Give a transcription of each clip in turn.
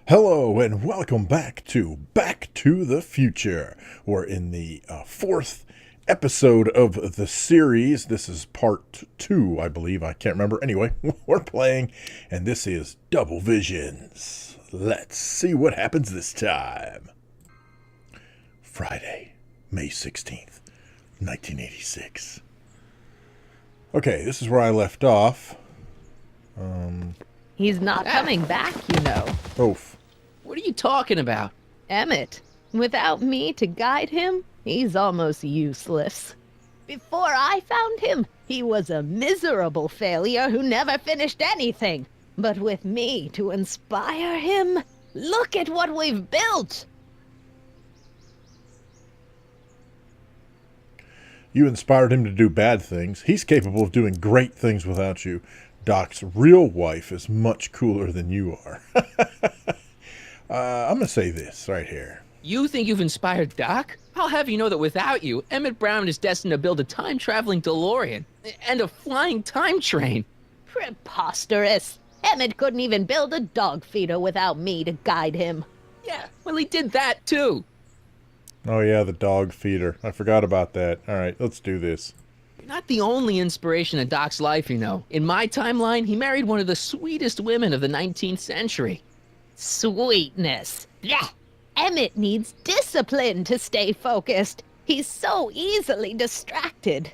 Hello and welcome back to the Future. We're in the fourth episode of the series. This is part 2, I believe. I can't remember. Anyway, we're playing, and this is Double Visions. Let's see what happens this time. Friday, May 16th, 1986. Okay, this is where I left off. He's not coming back, you know. Oof. What are you talking about? Emmett, without me to guide him, he's almost useless. Before I found him, he was a miserable failure who never finished anything. But with me to inspire him, look at what we've built! You inspired him to do bad things. He's capable of doing great things without you. Doc's real wife is much cooler than you are. I'm going to say this right here. You think you've inspired Doc? I'll have you know that without you, Emmett Brown is destined to build a time-traveling DeLorean and a flying time train. Preposterous! Emmett couldn't even build a dog feeder without me to guide him. Yeah, well, he did that, too. Oh yeah, the dog feeder. I forgot about that. All right, let's do this. You're not the only inspiration in Doc's life, you know. In my timeline, he married one of the sweetest women of the 19th century. Sweetness. Blech. Emmett needs discipline to stay focused. He's so easily distracted.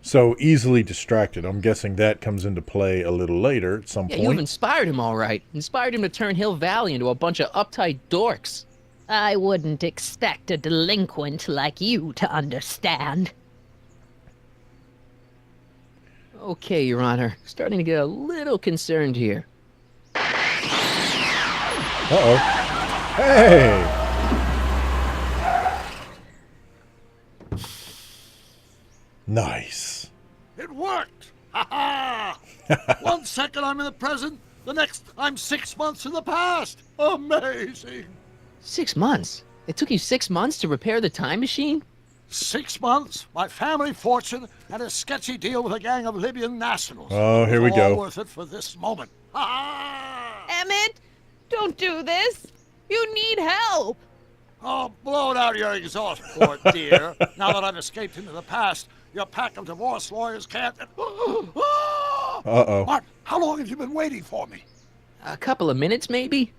So easily distracted. I'm guessing that comes into play a little later at some Yeah, point. you've inspired him all right. Inspired him to turn Hill Valley into a bunch of uptight dorks. I wouldn't expect a delinquent like you to understand. Okay, Your Honor. Starting to get a little concerned here. Uh-oh. Hey! Nice. It worked! Ha ha! 1 second I'm in the present, the next I'm 6 months in the past. Amazing! 6 months? It took you 6 months to repair the time machine? 6 months, my family fortune, and a sketchy deal with a gang of Libyan nationals. Oh, here we It was all go. worth it for this moment. Ha ha! Emmett, don't do this. You need help. Oh, blow it out of your exhaust, poor dear. Now that I've escaped into the past, your pack of divorce lawyers can't... Uh-oh. Martin, how long have you been waiting for me? A couple of minutes, maybe?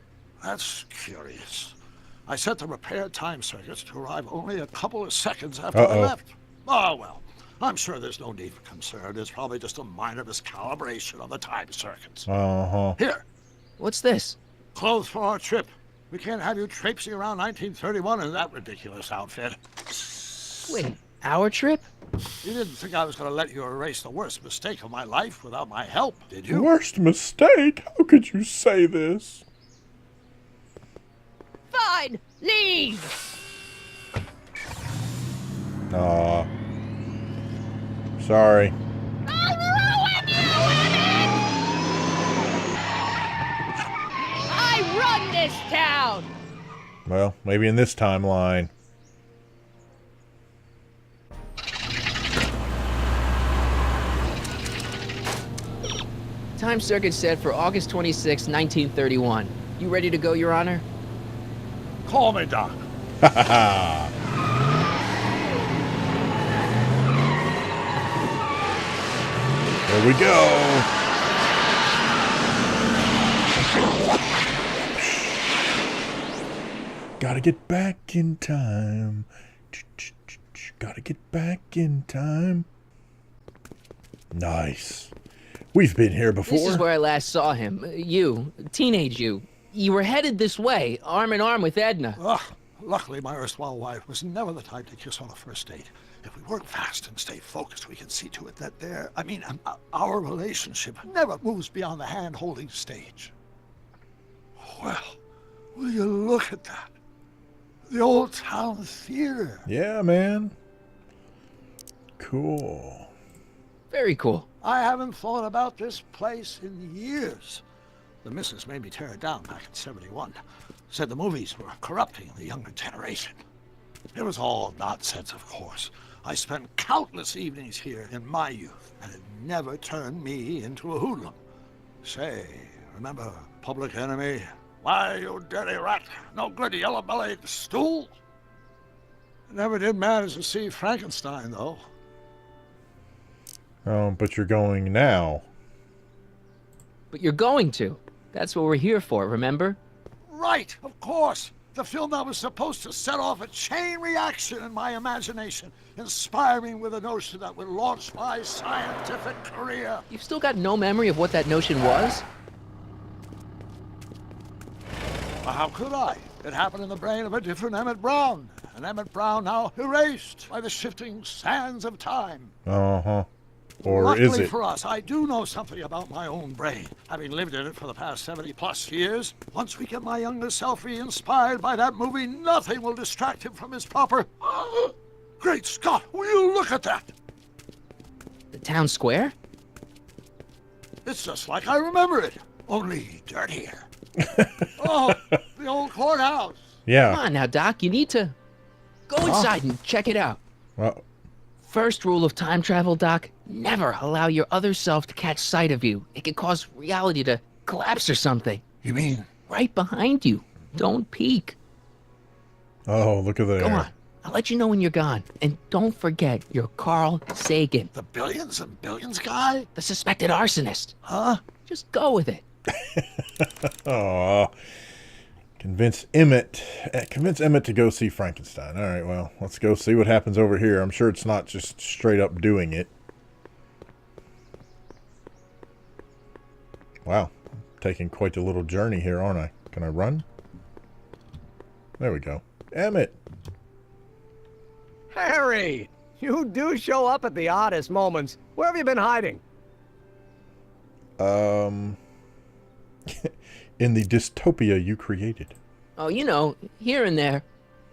That's curious. I set the repair time circuits to arrive only a couple of seconds after I left. Oh, well, I'm sure there's no need for concern. It's probably just a minor miscalibration of the time circuits. Uh-huh. Here, What's this? clothes for our trip. We can't have you traipsing around 1931 in that ridiculous outfit. Wait, our trip? You didn't think I was going to let you erase the worst mistake of my life without my help, did you? Worst mistake? How could you say this? Fine, leave. Aw. Sorry. I'll ruin you, Emmett! I run this town. Well, maybe in this timeline. Time circuit set for August 26, 1931. You ready to go, Your Honor? Call me, Doc. Ha ha ha! There we go. Gotta get back in time. Gotta get back in time. Nice. We've been here before. This is where I last saw him. You, teenage you. You were headed this way, arm in arm with Edna. Ugh, luckily, my erstwhile wife was never the type to kiss on a first date. If we work fast and stay focused, we can see to it that our relationship never moves beyond the hand-holding stage. Well, will you look at that? The old town theater. Yeah, man. Cool. Very cool. I haven't thought about this place in years. The missus made me tear it down back in '71. Said the movies were corrupting the younger generation. It was all nonsense, of course. I spent countless evenings here in my youth, and it never turned me into a hoodlum. Say, remember public enemy. Why, you dirty rat, no good yellow-bellied stool. I never did manage to see Frankenstein, though. Oh, but you're going now. But you're going to. That's what we're here for, remember? Right, of course. The film that was supposed to set off a chain reaction in my imagination, inspiring with a notion that would launch my scientific career. You've still got no memory of what that notion was? Well, how could I? It happened in the brain of a different Emmett Brown. An Emmett Brown now erased by the shifting sands of time. Uh-huh. Or Luckily is it? for us, I do know something about my own brain, having lived in it for the past 70-plus years. Once we get my younger self re-inspired by that movie, nothing will distract him from his proper... Great Scott, will you look at that? The town square? It's just like I remember it, only dirtier. Oh, the old courthouse. Yeah. Come on now, Doc, you need to go inside and check it out. Well, First rule of time travel, Doc, never allow your other self to catch sight of you. It could cause reality to collapse or something. You mean? Right behind you. Don't peek. oh, look at there. Go on. I'll let you know when you're gone. And don't forget, you're Carl Sagan, The billions and billions guy? the suspected arsonist. Huh? Just go with it. Oh, convince Emmett to go see Frankenstein. All right, well, let's go see what happens over here. I'm sure it's not just straight up doing it. Wow, taking quite a little journey here, aren't I? Can I run? There we go. Emmett. Harry! You do show up at the oddest moments. Where have you been hiding? In the dystopia you created. Oh, you know, here and there,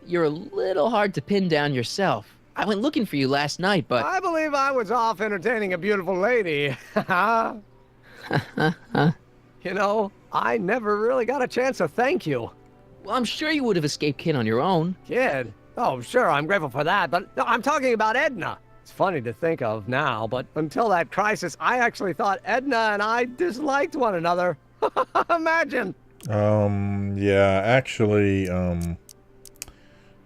you're a little hard to pin down yourself. I went looking for you last night, but... I believe I was off entertaining a beautiful lady. You know, I never really got a chance to thank you. Well, I'm sure you would have escaped Kid on your own. Kid? Oh, sure, I'm grateful for that, but no, I'm talking about Edna. It's funny to think of now, but until that crisis, I actually thought Edna and I disliked one another. Imagine. Yeah, actually,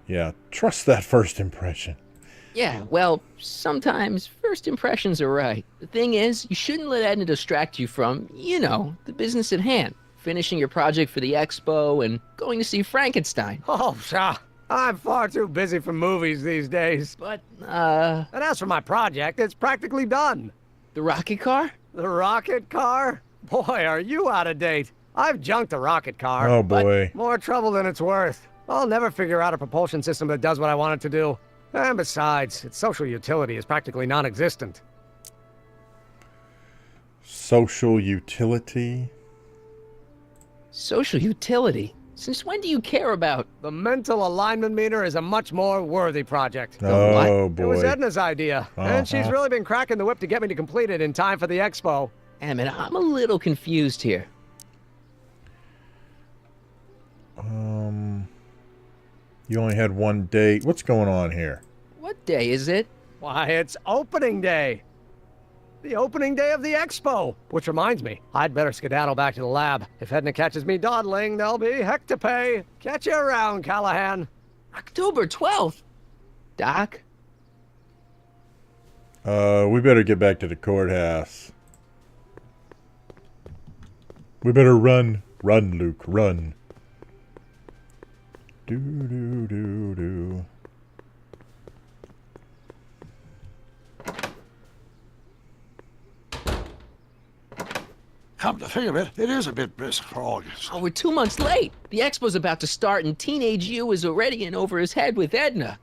yeah, trust that first impression. Yeah, well, sometimes first impressions are right. The thing is, you shouldn't let Edna distract you from, you know, the business at hand. Finishing your project for the expo and going to see Frankenstein. Oh, sure. I'm far too busy for movies these days. But, And as for my project, it's practically done. the rocket car? The rocket car? Boy, are you out of date. I've junked the rocket car. Oh boy. More trouble than it's worth. I'll never figure out a propulsion system that does what I want it to do. And besides, its social utility is practically non-existent. Social utility? Social utility? Since when do you care about... The mental alignment meter is a much more worthy project. Oh It was boy. Edna's idea, and she's Uh-huh. really been cracking the whip to get me to complete it in time for the expo. Emmett, I'm a little confused here. You only had one date. What's going on here? What day is it? Why, it's opening day. The opening day of the expo. Which reminds me, I'd better skedaddle back to the lab. If Edna catches me dawdling, there'll be heck to pay. Catch you around, Callahan. October 12th. Doc? We better get back to the courthouse. We better run. Run, Luke, run. Do, do, do, do. Come to think of it, it is a bit brisk for August. Oh, we're 2 months late. The expo's about to start and teenage you is already in over his head with Edna.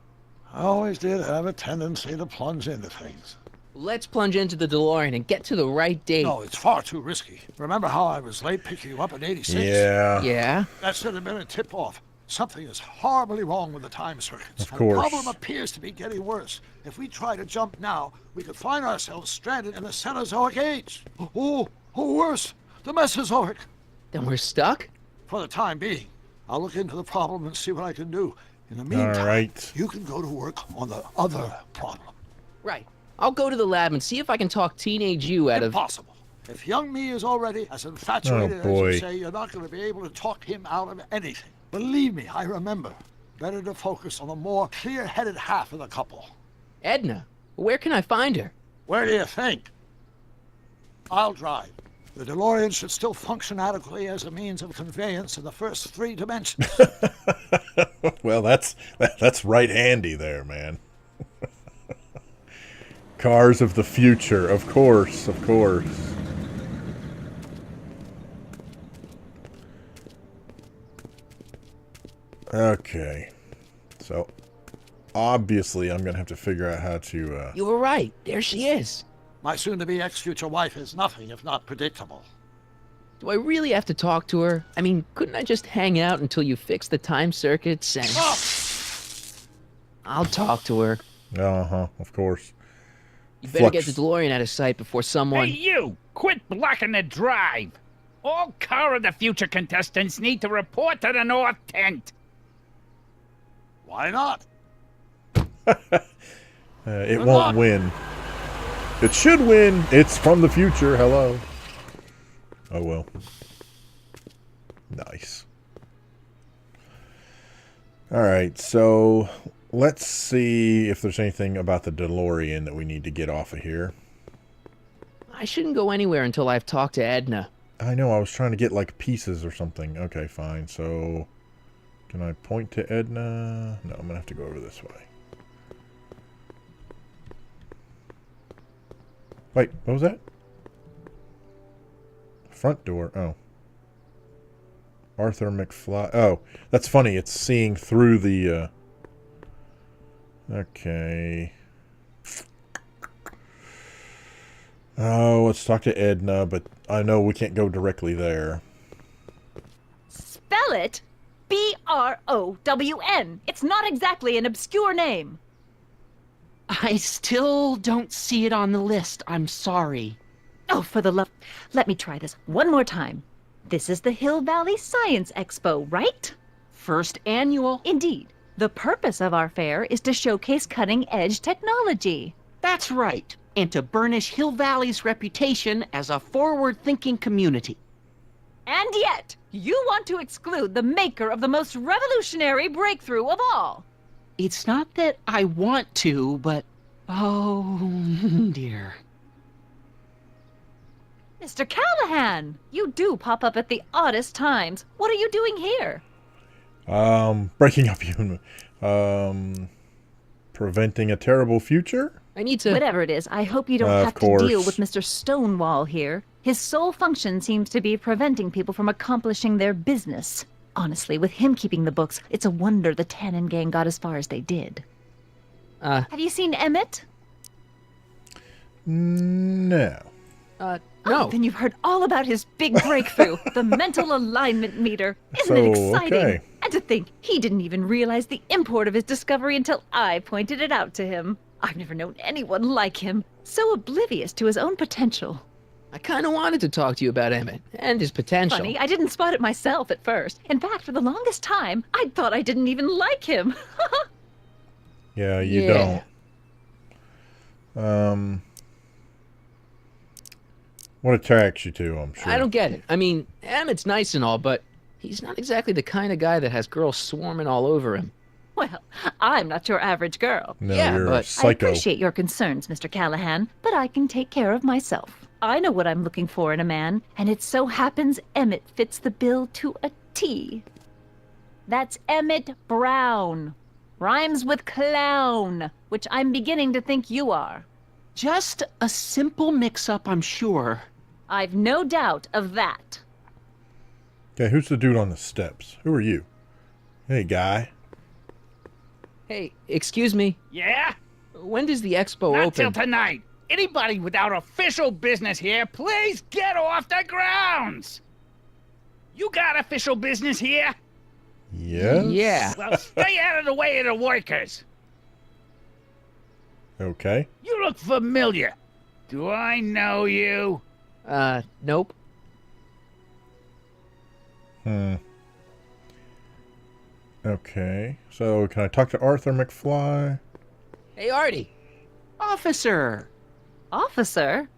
I always did have a tendency to plunge into things. Let's plunge into the DeLorean and get to the right date. No, it's far too risky. Remember how I was late picking you up in 86? Yeah. Yeah? That should have been a tip-off. Something is horribly wrong with the time circuits. Of course. The problem appears to be getting worse. If we try to jump now, we could find ourselves stranded in the Cenozoic age. Oh, worse, the Mesozoic. Then we're stuck? For the time being, I'll look into the problem and see what I can do. In the meantime, All right. you can go to work on the other problem. Right. I'll go to the lab and see if I can talk teenage you out of... Impossible. If young me is already as infatuated as boy. you say, you're not going to be able to talk him out of anything. Believe me, I remember. Better to focus on the more clear-headed half of the couple. Edna, where can I find her? Where do you think? I'll drive. The DeLorean should still function adequately as a means of conveyance in the first 3 dimensions. Well, that's right handy there, man. Cars of the future, of course, of course. Okay. So, obviously, I'm going to have to figure out how to... You were right. There she is. My soon-to-be ex-future wife is nothing if not predictable. Do I really have to talk to her? I mean, couldn't I just hang out until you fix the time circuits and... Oh! I'll talk to her. Uh-huh, of course. You better get Flux. the DeLorean out of sight before someone... Hey, you! Quit blocking the drive! All Car of the Future contestants need to report to the North Tent. Why not? It won't win. It should win. It's from the future. Hello. Oh, well. Nice. Alright, so let's see if there's anything about the DeLorean that we need to get off of here. I shouldn't go anywhere until I've talked to Edna. I know, I was trying to get, like, pieces or something. Okay, fine. So, can I point to Edna? No, I'm going to have to go over this way. Wait, what was that? Front door. Oh. Arthur McFly. Oh, that's funny. It's seeing through the... Okay. Oh, let's talk to Edna, but I know we can't go directly there. Spell it B-R-O-W-N. It's not exactly an obscure name. I still don't see it on the list. I'm sorry. Oh, for the love... Let me try this one more time. This is the Hill Valley Science Expo, right? First annual. Indeed. The purpose of our fair is to showcase cutting-edge technology. That's right. And to burnish Hill Valley's reputation as a forward-thinking community. And yet, you want to exclude the maker of the most revolutionary breakthrough of all. It's not that I want to, but... Oh, dear. Mr. Callahan, you do pop up at the oddest times. What are you doing here? Breaking up human. Preventing a terrible future? I need to... Whatever it is, I hope you don't Of have to course. deal with Mr. Stonewall here. His sole function seems to be preventing people from accomplishing their business. Honestly, with him keeping the books, it's a wonder the Tannen gang got as far as they did. Have you seen Emmett? No. no. Oh, then you've heard all about his big breakthrough, the mental alignment meter. Isn't it So, exciting? okay. And to think, he didn't even realize the import of his discovery until I pointed it out to him. I've never known anyone like him, so oblivious to his own potential. I kind of wanted to talk to you about Emmett and his potential. Funny, I didn't spot it myself at first. In fact, for the longest time, I thought I didn't even like him. Yeah, you Yeah. don't. What attracts you to him? Sure. I don't get it. I mean, Emmett's nice and all, but he's not exactly the kind of guy that has girls swarming all over him. Well, I'm not your average girl. No, Yeah, you're a but I I psycho. appreciate your concerns, Mr. Callahan, but I can take care of myself. I know what I'm looking for in a man, and it so happens Emmett fits the bill to a T. That's Emmett Brown. Rhymes with clown, which I'm beginning to think you are. Just a simple mix-up, I'm sure. I've no doubt of that. Okay, who's the dude on the steps? Who are you? Hey, guy. Hey, excuse me. Yeah? When does the expo Not open? till tonight. Anybody without official business here, please get off the grounds! You got official business here? Yes? Yeah. Well, stay out of the way of the workers. Okay. You look familiar. Do I know you? Nope. Okay. So, can I talk to Arthur McFly? Hey, Artie. Officer! Officer?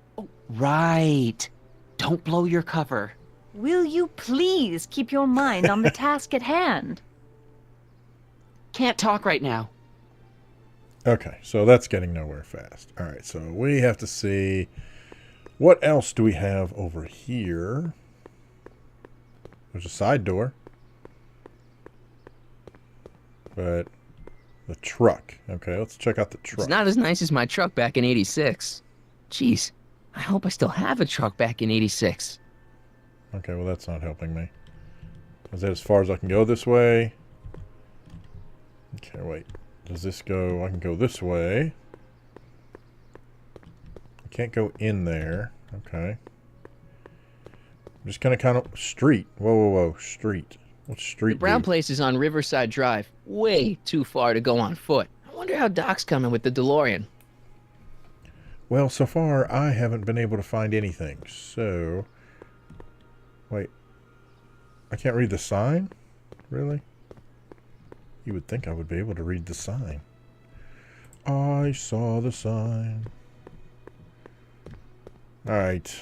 Right. Don't blow your cover. Will you please keep your mind on the task at hand? Can't talk right now. Okay, so that's getting nowhere fast. All right, so we have to see what else do we have over here. There's a side door. But the truck. Okay, let's check out the truck. It's not as nice as my truck back in 86. Jeez, I hope I still have a truck back in 86. Okay, well that's not helping me. Is that as far as I can go this way? Okay, wait. Does this go? I can go this way. I can't go in there. Okay. I'm just gonna kind of street. Whoa, street. What's street? The brown do? place is on Riverside Drive. Way too far to go on foot. I wonder how Doc's coming with the DeLorean. Well, so far I haven't been able to find anything. So, wait. I can't read the sign? Really? You would think I would be able to read the sign. I saw the sign. Alright.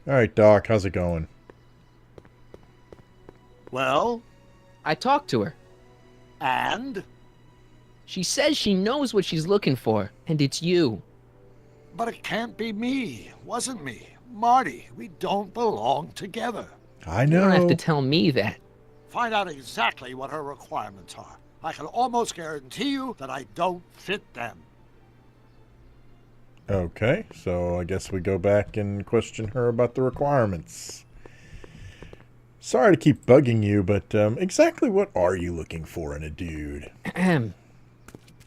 Alright, Doc, how's it going? Well, I talked to her. and? She says she knows what she's looking for, and it's you. But it can't be me. Wasn't me. Marty, we don't belong together. I You know. don't have to tell me that. Find out exactly what her requirements are. I can almost guarantee you that I don't fit them. Okay, so I guess we go back and question her about the requirements. Sorry to keep bugging you, but exactly what are you looking for in a dude? Ahem.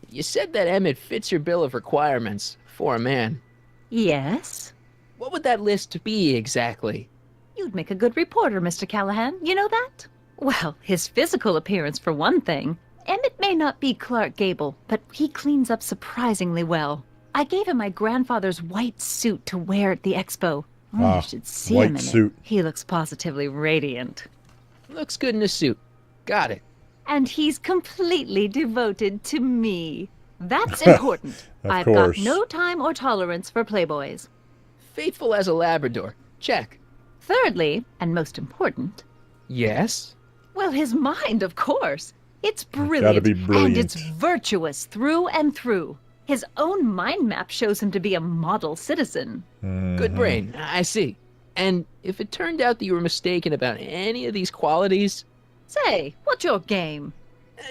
You said that Emmett fits your bill of requirements for a man. Yes? What would that list be exactly? You'd make a good reporter, Mr. Callahan. You know that? Well, his physical appearance, for one thing. Emmett may not be Clark Gable, but he cleans up surprisingly well. I gave him my grandfather's white suit to wear at the expo. Oh, you should see white him in suit. it. He looks positively radiant. Looks good in a suit. Got it. And he's completely devoted to me. That's important. Of I've course. got no time or tolerance for playboys. Faithful as a Labrador. Check. Thirdly, and most important, Yes? well, his mind, of course. It's Gotta brilliant, be brilliant. and it's virtuous through and through. His own mind map shows him to be a model citizen. Good brain. I see. And if it turned out that you were mistaken about any of these qualities, Say, what's your game?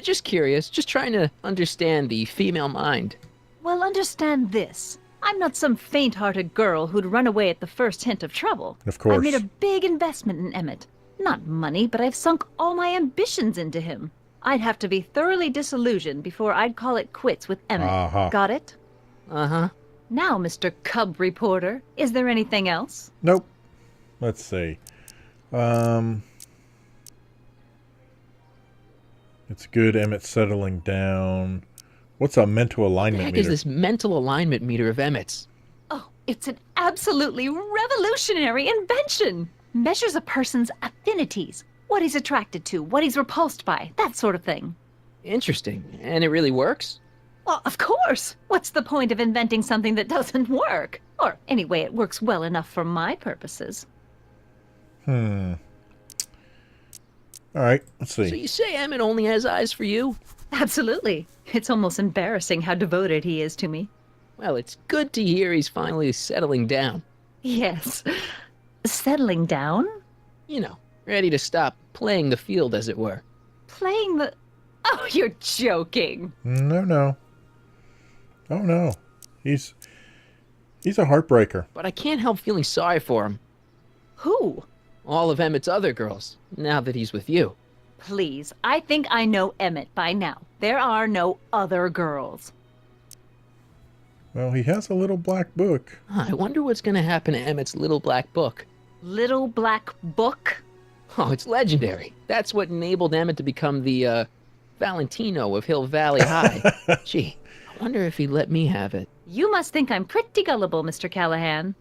just curious, just trying to understand the female mind. Well, understand this. I'm not some faint-hearted girl who'd run away at the first hint of trouble. Of course. I made a big investment in Emmett. Not money, but I've sunk all my ambitions into him. I'd have to be thoroughly disillusioned before I'd call it quits with Emmett. Uh-huh. Got it? Uh-huh. Now, Mr. Cub Reporter, is there anything else? Nope. Let's see. It's good Emmett settling down. What's a mental What the alignment heck meter? is this mental alignment meter of Emmett's? Oh, it's an absolutely revolutionary invention. Measures a person's affinities, what he's attracted to, what he's repulsed by, that sort of thing. Interesting. And it really works? Well, of course. What's the point of inventing something that doesn't work? Or anyway, it works well enough for my purposes. All right, let's see. So you say Emmett only has eyes for you? Absolutely. It's almost embarrassing how devoted he is to me. Well, it's good to hear he's finally settling down. Yes. Settling down? You know, ready to stop playing the field, as it were. Playing the... Oh, you're joking. No. Oh, no. He's a heartbreaker. But I can't help feeling sorry for him. Who? All of Emmett's other girls, now that he's with you. Please, I think I know Emmett by now. There are no other girls. Well, he has a little black book. I wonder what's going to happen to Emmett's little black book. Little black book? Oh, it's legendary. That's what enabled Emmett to become the, Valentino of Hill Valley High. Gee, I wonder if he'd let me have it. You must think I'm pretty gullible, Mr. Callahan.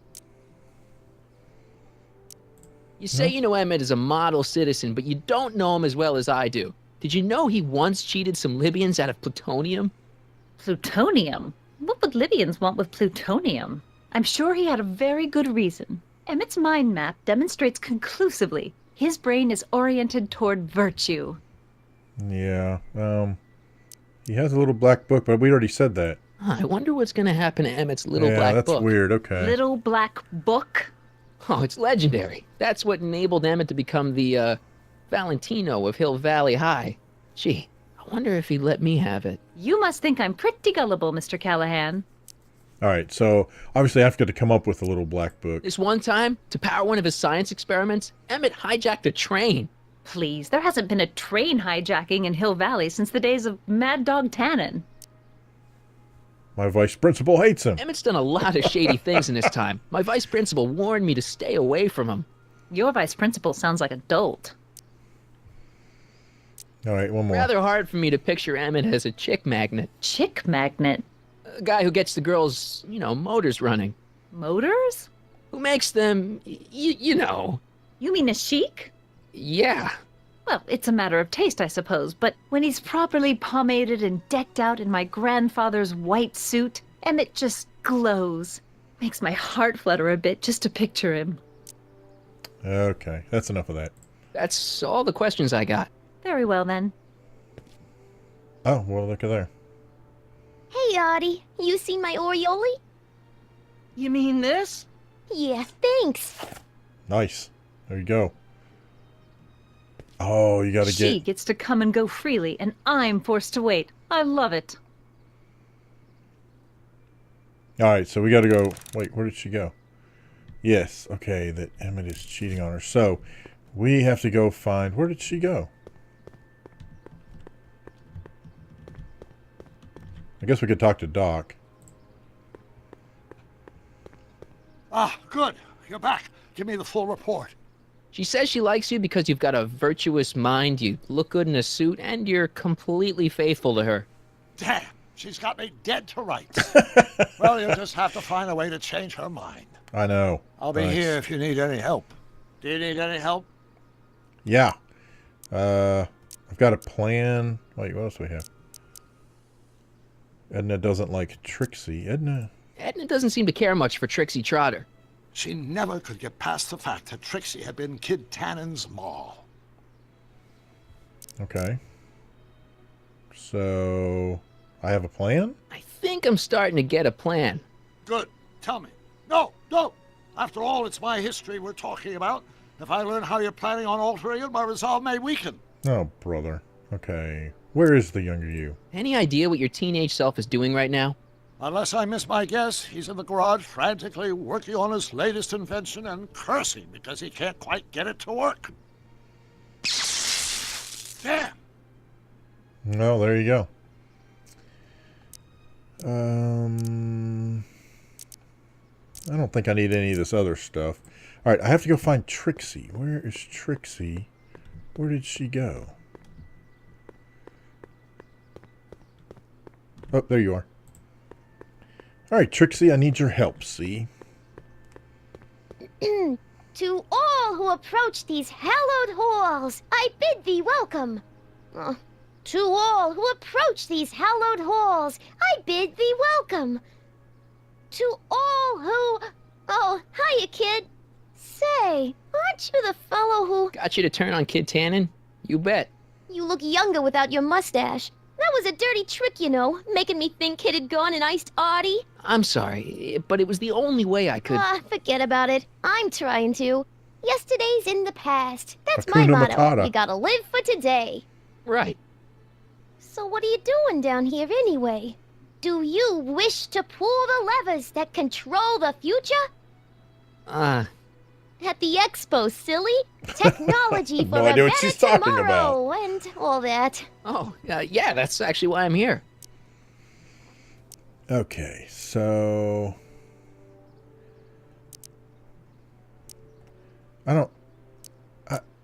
You say you know Emmett is a model citizen, but you don't know him as well as I do. Did you know he once cheated some Libyans out of plutonium? Plutonium? What would Libyans want with plutonium? I'm sure he had a very good reason. Emmett's mind map demonstrates conclusively his brain is oriented toward virtue. Yeah, he has a little black book, but we already said that. I wonder what's going to happen to Emmett's little black that's book. weird, okay. Little black book? Oh, it's legendary. That's what enabled Emmett to become the, Valentino of Hill Valley High. Gee, I wonder if he'd let me have it. You must think I'm pretty gullible, Mr. Callahan. All right, so obviously I've got to come up with a little black book. This one time, to power one of his science experiments, Emmett hijacked a train. Please, there hasn't been a train hijacking in Hill Valley since the days of Mad Dog Tannen. My vice principal hates him. Emmett's done a lot of shady things in his time. My vice principal warned me to stay away from him. Your vice principal sounds like a dolt. All right, one more. Rather hard for me to picture Emmett as a chick magnet. Chick magnet? A guy who gets the girls, motors running. Motors? Who makes them, you know. You mean a chic? Yeah. Well, it's a matter of taste, I suppose, but when he's properly pomaded and decked out in my grandfather's white suit, Emmett just glows. Makes my heart flutter a bit just to picture him. Okay, that's enough of that. That's all the questions I got. Very well, then. Oh, well, look at there. Hey, Artie, you seen my Oriole? You mean this? Yeah, thanks. Nice. There you go. Oh, you got to She get... gets to come and go freely, and I'm forced to wait. I love it. All right, so we got to go... Wait, where did she go? Yes, okay, that Emmett is cheating on her. So, we have to go find... Where did she go? I guess we could talk to Doc. Ah, good. You're back. Give me the full report. She says she likes you because you've got a virtuous mind, you look good in a suit, and you're completely faithful to her. Damn, she's got me dead to rights. Well, you'll just have to find a way to change her mind. I know. I'll be here if you need any help. Do you need any help? Yeah. I've got a plan. Wait, what else do we have? Edna doesn't like Trixie. Edna doesn't seem to care much for Trixie Trotter. She never could get past the fact that Trixie had been Kid Tannen's ma. Okay. So, I have a plan? I think I'm starting to get a plan. Good. Tell me. No, don't. After all, it's my history we're talking about. If I learn how you're planning on altering it, my resolve may weaken. Oh, brother. Okay. Where is the younger you? Any idea what your teenage self is doing right now? Unless I miss my guess, he's in the garage frantically working on his latest invention and cursing because he can't quite get it to work. Damn! No, there you go. I don't think I need any of this other stuff. All right, I have to go find Trixie. Where is Trixie? Where did she go? Oh, there you are. All right, Trixie, I need your help, see? To all who approach these hallowed halls, I bid thee welcome. To all who approach these hallowed halls, I bid thee welcome. To all who... Oh, hiya, kid. Say, aren't you the fellow who... Got you to turn on Kid Tannen? You bet. You look younger without your mustache. That was a dirty trick, you know, making me think Kid had gone and iced Artie. I'm sorry, but it was the only way I could... Forget about it. I'm trying to. Yesterday's in the past. That's my Hakuna motto. Matata. You gotta live for today. Right. So what are you doing down here anyway? Do you wish to pull the levers that control the future? At the expo, silly. Technology for No a idea what better she's talking tomorrow and all that. Oh, yeah, that's actually why I'm here. Okay, so... I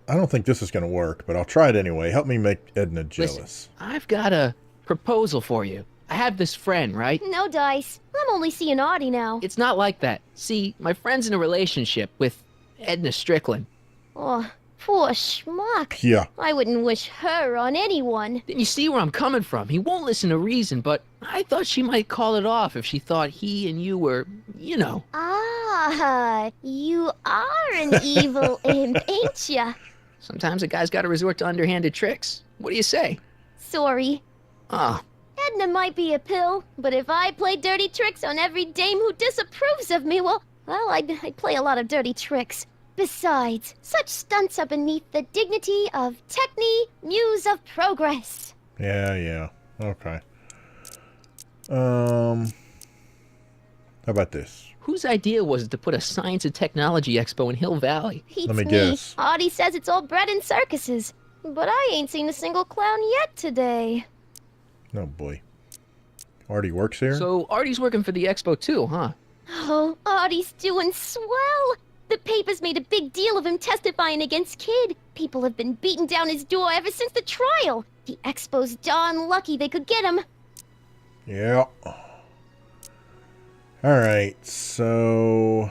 don't think this is going to work, but I'll try it anyway. Help me make Edna jealous. Listen, I've got a proposal for you. I have this friend, right? No dice. I'm only seeing Artie now. It's not like that. See, my friend's in a relationship with Edna Strickland. Oh, Poor schmuck. Yeah. I wouldn't wish her on anyone. Then you see where I'm coming from. He won't listen to reason, but I thought she might call it off if she thought he and you were, you know. Ah, you are an evil imp, ain't ya? Sometimes a guy's got to resort to underhanded tricks. What do you say? Sorry. Ah, Edna might be a pill, but if I play dirty tricks on every dame who disapproves of me, well, I'd play a lot of dirty tricks. Besides, such stunts are beneath the dignity of Techne, Muse of Progress. Yeah. Okay. How about this? whose idea was it to put a science and technology expo in Hill Valley? Beats Let me me. guess. Audie says it's all bred in circuses, but I ain't seen a single clown yet today. Oh, boy. Artie works here? So Artie's working for the expo too, huh? Oh, Audie's doing swell. The papers made a big deal of him testifying against Kid. People have been beating down his door ever since the trial. The expo's darn lucky they could get him. Yeah. Alright, so...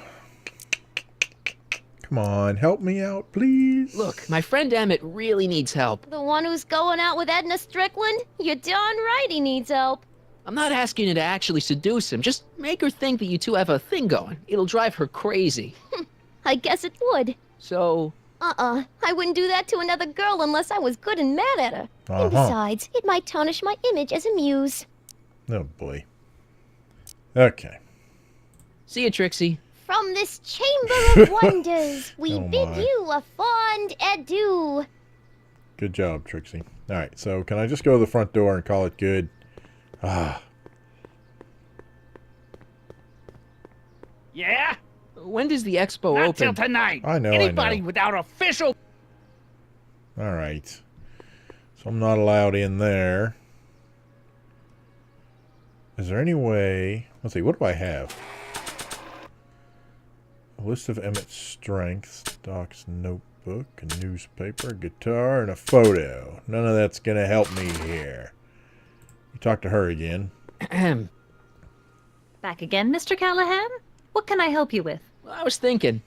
Come on, help me out, please. Look, my friend Emmett really needs help. The one who's going out with Edna Strickland? You're darn right he needs help. I'm not asking you to actually seduce him. Just make her think that you two have a thing going. It'll drive her crazy. I guess it would. So, I wouldn't do that to another girl unless I was good and mad at her. And besides, it might tarnish my image as a muse. Oh, boy. Okay. see you, Trixie. From this chamber of wonders, we Oh, bid my. you a fond adieu. Good job, Trixie. Alright, so can I just go to the front door and call it good? Ah. Yeah? When does the expo Not till open? tonight. I know, Anybody I know. without official... Alright. So I'm not allowed in there. Is there any way... Let's see, what do I have? A list of Emmett's strengths, Doc's notebook, a newspaper, a guitar, and a photo. None of that's going to help me here. You talk to her again. Ahem. Back again, Mr. Callahan? What can I help you with? Well, I was thinking.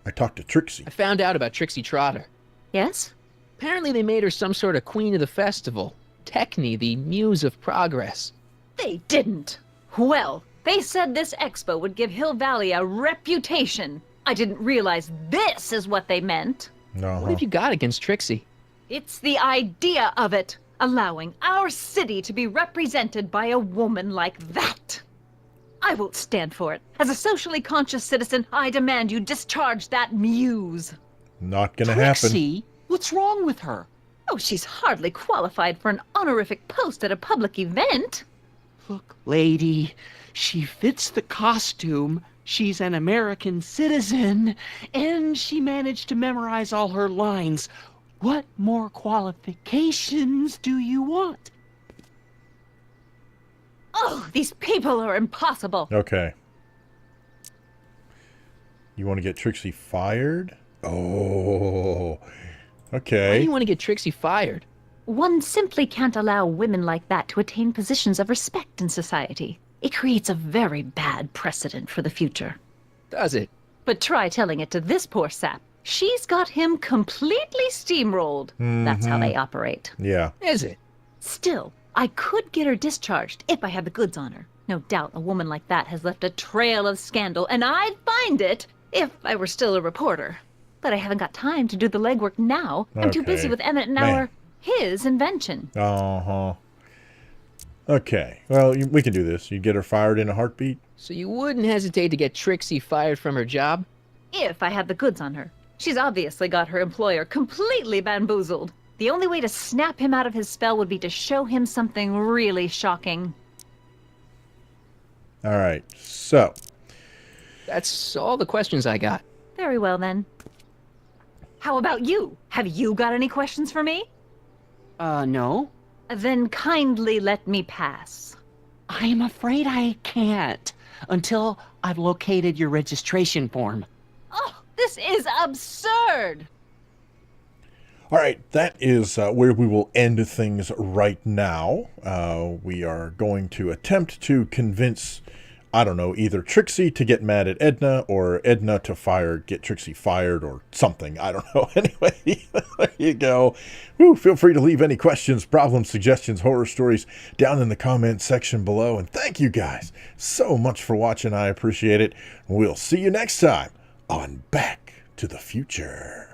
I talked to Trixie. I found out about Trixie Trotter. Yes? Apparently they made her some sort of queen of the festival. Techne, the muse of progress. They didn't. Well, they said this expo would give Hill Valley a reputation. I didn't realize this is what they meant. What have you got against Trixie? It's the idea of it. Allowing our city to be represented by a woman like that. I won't stand for it. As a socially conscious citizen, I demand you discharge that muse. Not gonna happen. Trixie, what's wrong with her? Oh, she's hardly qualified for an honorific post at a public event. Look, lady, she fits the costume. She's an American citizen, and she managed to memorize all her lines. What more qualifications do you want? Oh, these people are impossible. Okay. You want to get Trixie fired? Oh. Why Okay. do you want to get Trixie fired? One simply can't allow women like that to attain positions of respect in society. It creates a very bad precedent for the future. Does it? But try telling it to this poor sap. She's got him completely steamrolled. That's how they operate. Yeah. Is it? Still, I could get her discharged if I had the goods on her. No doubt a woman like that has left a trail of scandal, and I'd find it if I were still a reporter. But I haven't got time to do the legwork now. I'm too busy Okay. with Emmett and Man. his invention. Uh-huh. Okay. Well, we can do this. You'd get her fired in a heartbeat? So you wouldn't hesitate to get Trixie fired from her job? If I had the goods on her. She's obviously got her employer completely bamboozled. The only way to snap him out of his spell would be to show him something really shocking. All right. So, That's all the questions I got. Very well, then. How about you? Have you got any questions for me? No. Then kindly let me pass. I'm afraid I can't until I've located your registration form. Oh, this is absurd! all right. That is where we will end things right now. We are going to attempt to convince I don't know, either Trixie to get mad at Edna or Edna to get Trixie fired or something. I don't know. Anyway, there you go. Woo, feel free to leave any questions, problems, suggestions, horror stories down in the comment section below. And thank you guys so much for watching. I appreciate it. We'll see you next time on Back to the Future.